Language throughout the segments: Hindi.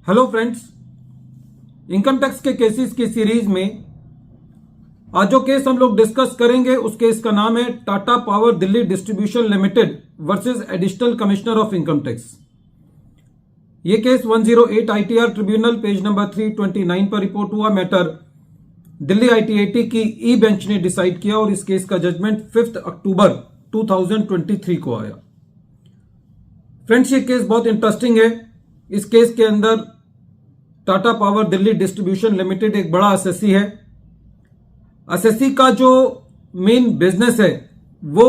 हेलो फ्रेंड्स, इनकम टैक्स के केसेस की सीरीज में आज जो केस हम लोग डिस्कस करेंगे उस केस का नाम है Tata power Delhi distribution limited versus additional commissioner of income tax. यह case 108 ITR tribunal page number 329 पर रिपोर्ट हुआ। मैटर दिल्ली आईटीएटी की ई बेंच ने डिसाइड किया और इस केस का जजमेंट 5 अक्टूबर 2023 को आया। फ्रेंड्स, ये केस बहुत इंटरेस्टिंग है। इस केस के अंदर Tata power Delhi distribution limited एक बड़ा एसएससी है। एसएससी का जो मेन बिजनेस है वो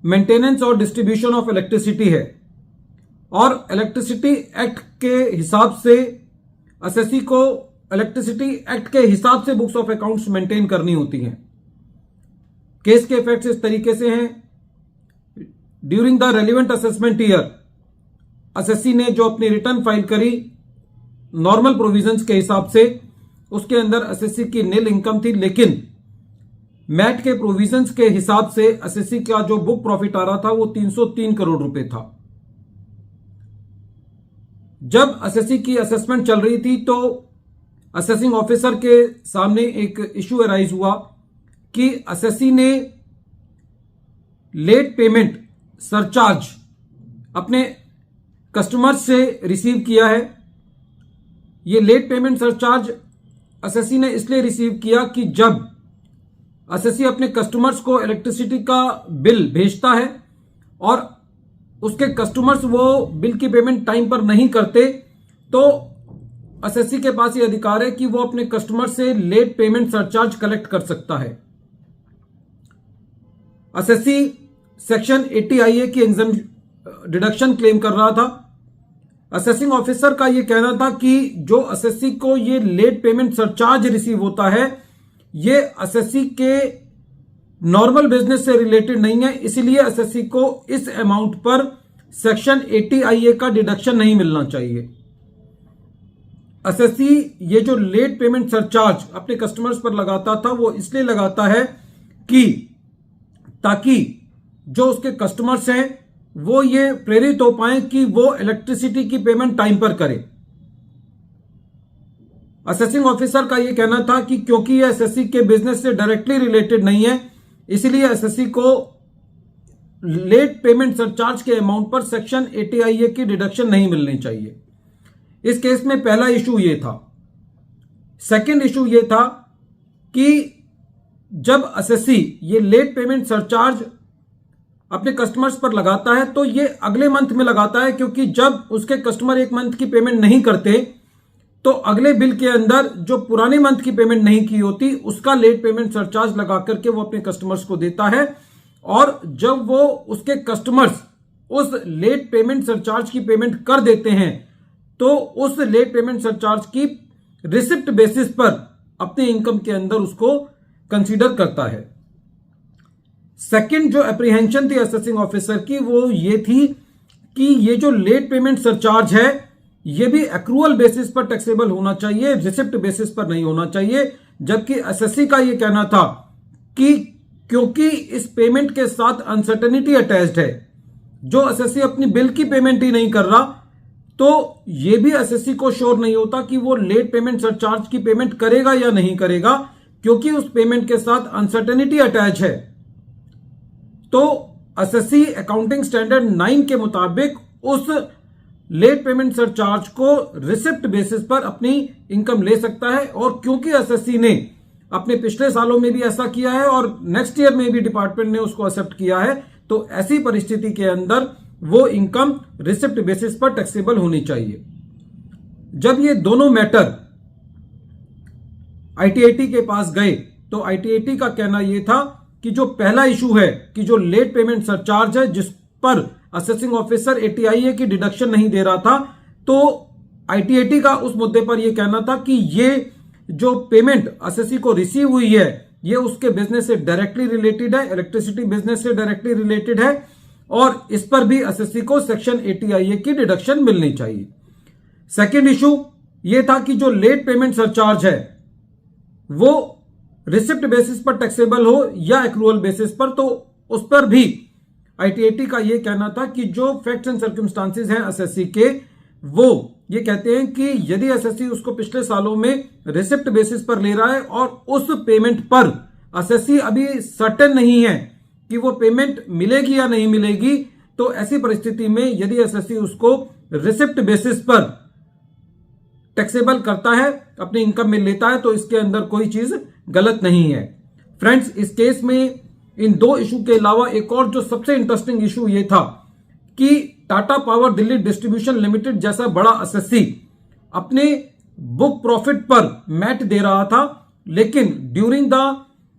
मेंटेनेंस और डिस्ट्रीब्यूशन ऑफ इलेक्ट्रिसिटी है और इलेक्ट्रिसिटी एक्ट के हिसाब से एसएससी को इलेक्ट्रिसिटी एक्ट के हिसाब से बुक्स ऑफ अकाउंट्स मेंटेन करनी होती हैं। केस के इफेक्ट्स इस तरीके से हैं। During the relevant assessment year SSC ने जो अपनी रिटर्न फाइल करी नॉर्मल प्रोविजंस के हिसाब से, उसके अंदर एसएससी की नील इनकम थी, लेकिन मैट के प्रोविजंस के हिसाब से एसएससी का जो बुक प्रॉफिट आ रहा था वो 303 करोड़ रुपए था। जब एसएससी की असेसमेंट चल रही थी तो असेसिंग ऑफिसर के सामने एक इश्यू अराइज हुआ कि एसएससी ने लेट पेमेंट सरचार्ज अपने कस्टमर्स से रिसीव किया है। ये लेट पेमेंट सरचार्ज एसएससी ने इसलिए रिसीव किया कि जब एसएससी अपने कस्टमर्स को इलेक्ट्रिसिटी का बिल भेजता है और उसके कस्टमर्स वो बिल की पेमेंट टाइम पर नहीं करते तो एसएससी के पास ये अधिकार है कि वो अपने कस्टमर से लेट पेमेंट सरचार्ज कलेक्ट कर सकता है। एसएससी सेक्शन 80 IA की डिडक्शन क्लेम कर रहा था। असेसिंग ऑफिसर का यह कहना था कि जो एसएससी को ये लेट पेमेंट सरचार्ज रिसीव होता है ये एसएससी के नॉर्मल बिजनेस से रिलेटेड नहीं है, इसलिए एसएससी को इस अमाउंट पर सेक्शन 80 IA का डिडक्शन नहीं मिलना चाहिए। एसएससी ये जो लेट पेमेंट सरचार्ज अपने कस्टमर्स पर लगाता था वो इसलिए लगाता है कि ताकि जो उसके कस्टमर्स हैं वो ये प्रेरित हो पाए कि वो इलेक्ट्रिसिटी की पेमेंट टाइम पर करें। असेसिंग ऑफिसर का यह कहना था कि क्योंकि यह एसएससी के बिजनेस से डायरेक्टली रिलेटेड नहीं है, इसलिए एसएससी को लेट पेमेंट सरचार्ज के अमाउंट पर सेक्शन 80 IA की डिडक्शन नहीं मिलनी चाहिए। इस केस में पहला इशू यह था। सेकंड इशू यह था कि जब एसएससी ये लेट पेमेंट सरचार्ज अपने कस्टमर्स पर लगाता है तो ये अगले मंथ में लगाता है, क्योंकि जब उसके कस्टमर एक मंथ की पेमेंट नहीं करते तो अगले बिल के अंदर जो पुराने मंथ की पेमेंट नहीं की होती उसका लेट पेमेंट सरचार्ज लगा करके वो अपने कस्टमर्स को देता है। और जब वो उसके कस्टमर्स उस लेट पेमेंट सरचार्ज की पेमेंट कर देते हैं तो उस लेट पेमेंट सरचार्ज की रिसिप्ट बेसिस पर अपने इनकम के अंदर उसको कंसीडर करता है। सेकंड जो एप्रीहेंशन थी असेसिंग ऑफिसर की वो ये थी कि ये जो लेट पेमेंट सरचार्ज है ये भी एक्रूअल बेसिस पर टैक्सेबल होना चाहिए, रिसिप्ट बेसिस पर नहीं होना चाहिए। जबकि एसएससी का ये कहना था कि क्योंकि इस पेमेंट के साथ अनसर्टेनिटी अटैच्ड है, जो एसएससी अपनी बिल की पेमेंट ही नहीं कर रहा तो ये भी एसएससी को श्योर नहीं होता कि वो लेट पेमेंट सरचार्ज की पेमेंट करेगा या नहीं करेगा, क्योंकि उस पेमेंट के साथ अनसर्टेनिटी अटैच है। तो एसएससी अकाउंटिंग स्टैंडर्ड 9 के मुताबिक उस लेट पेमेंट सरचार्ज को रिसिप्ट बेसिस पर अपनी इनकम ले सकता है। और क्योंकि एसएससी ने अपने पिछले सालों में भी ऐसा किया है और नेक्स्ट ईयर में भी डिपार्टमेंट ने उसको एक्सेप्ट किया है, तो ऐसी परिस्थिति के अंदर वो इनकम रिसिप्ट बेसिस पर टैक्सेबल होनी चाहिए। जब ये दोनों मैटर आईटीएटी के पास गए तो आईटीएटी का कहना यह था कि जो पहला इशू है कि जो लेट पेमेंट सरचार्ज है जिस पर असेसिंग ऑफिसर 80 IA की डिडक्शन नहीं दे रहा था, तो आईटीएटी का उस मुद्दे पर यह कहना था कि ये जो पेमेंट एसएससी को रिसीव हुई है ये उसके बिजनेस से डायरेक्टली रिलेटेड है, इलेक्ट्रिसिटी बिजनेस से डायरेक्टली रिलेटेड है और इस पर भी एसएससी को सेक्शन 80 IA की डिडक्शन मिलनी चाहिए। सेकेंड इशू यह था कि जो लेट पेमेंट सरचार्ज है वो रिसिप्ट बेसिस पर टैक्सेबल हो या एक्रूअल बेसिस पर, तो उस पर भी आईटीएटी का यह कहना था कि जो फैक्ट्स एंड सर्कमस्टांसेस हैं एसएससी के वो ये कहते हैं कि यदि एसएससी उसको पिछले सालों में रिसिप्ट बेसिस पर ले रहा है और उस पेमेंट पर एसएससी अभी सर्टेन नहीं है कि वो पेमेंट मिलेगी या नहीं मिलेगी, तो ऐसी परिस्थिति में यदि एसएससी उसको रिसिप्ट बेसिस पर टैक्सेबल करता है, अपनी इनकम में लेता है, तो इसके अंदर कोई चीज गलत नहीं है। फ्रेंड्स, इस केस में इन दो इशू के अलावा एक और जो सबसे इंटरेस्टिंग इशू ये था कि Tata power Delhi distribution limited जैसा बड़ा एसएससी अपने बुक प्रॉफिट पर मैट दे रहा था, लेकिन during the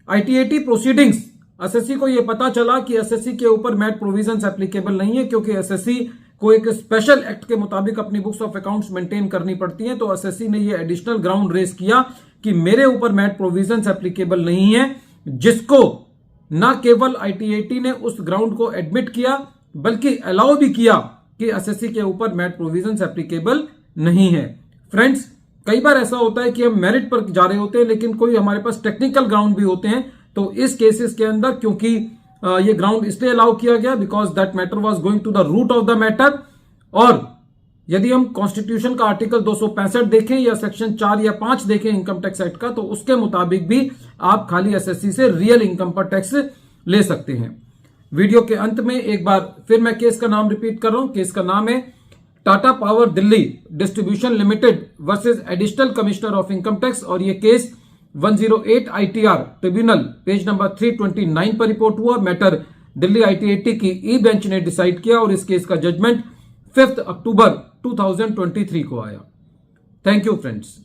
ITAT proceedings SSC को यह पता चला कि एसएससी के ऊपर मैट प्रोविजंस एप्लीकेबल नहीं है, क्योंकि एसएससी को एक स्पेशल एक्ट के मुताबिक अपनी बुक्स ऑफ अकाउंट्स मेंटेन करनी पड़ती हैं। तो एसएससी ने यह एडिशनल ग्राउंड रेज किया कि मेरे ऊपर मैट प्रोविजंस एप्लीकेबल नहीं है, जिसको न केवल आईटीएटी ने उस ग्राउंड को एडमिट किया बल्कि अलाउ भी किया कि एसएससी के ऊपर मैट प्रोविजंस एप्लीकेबल नहीं है। फ्रेंड्स, कई बार ऐसा होता है कि हम मेरिट पर जा रहे होते हैं लेकिन कोई हमारे पास टेक्निकल ग्राउंड भी होते हैं, तो इस केसेस के अंदर क्योंकि ये ग्राउंड इसलिए अलाउ किया गया because that matter was going to the root of the matter. और यदि हम कॉन्स्टिट्यूशन का आर्टिकल 265 देखें या सेक्शन 4 या 5 देखें इनकम टैक्स एक्ट का, तो उसके मुताबिक भी आप खाली एसएससी से रियल इनकम पर टैक्स ले सकते हैं। वीडियो के अंत में एक बार फिर मैं केस का नाम रिपीट कर रहा हूं। केस का नाम है Tata power Delhi distribution limited versus additional commissioner of income tax, और ये case 108 ITR tribunal page number 329 पर रिपोर्ट हुआ। मैटर दिल्ली आईटीएटी की ई बेंच ने डिसाइड किया और इस केस का जजमेंट 5 अक्टूबर 2023 को आया। Thank you friends.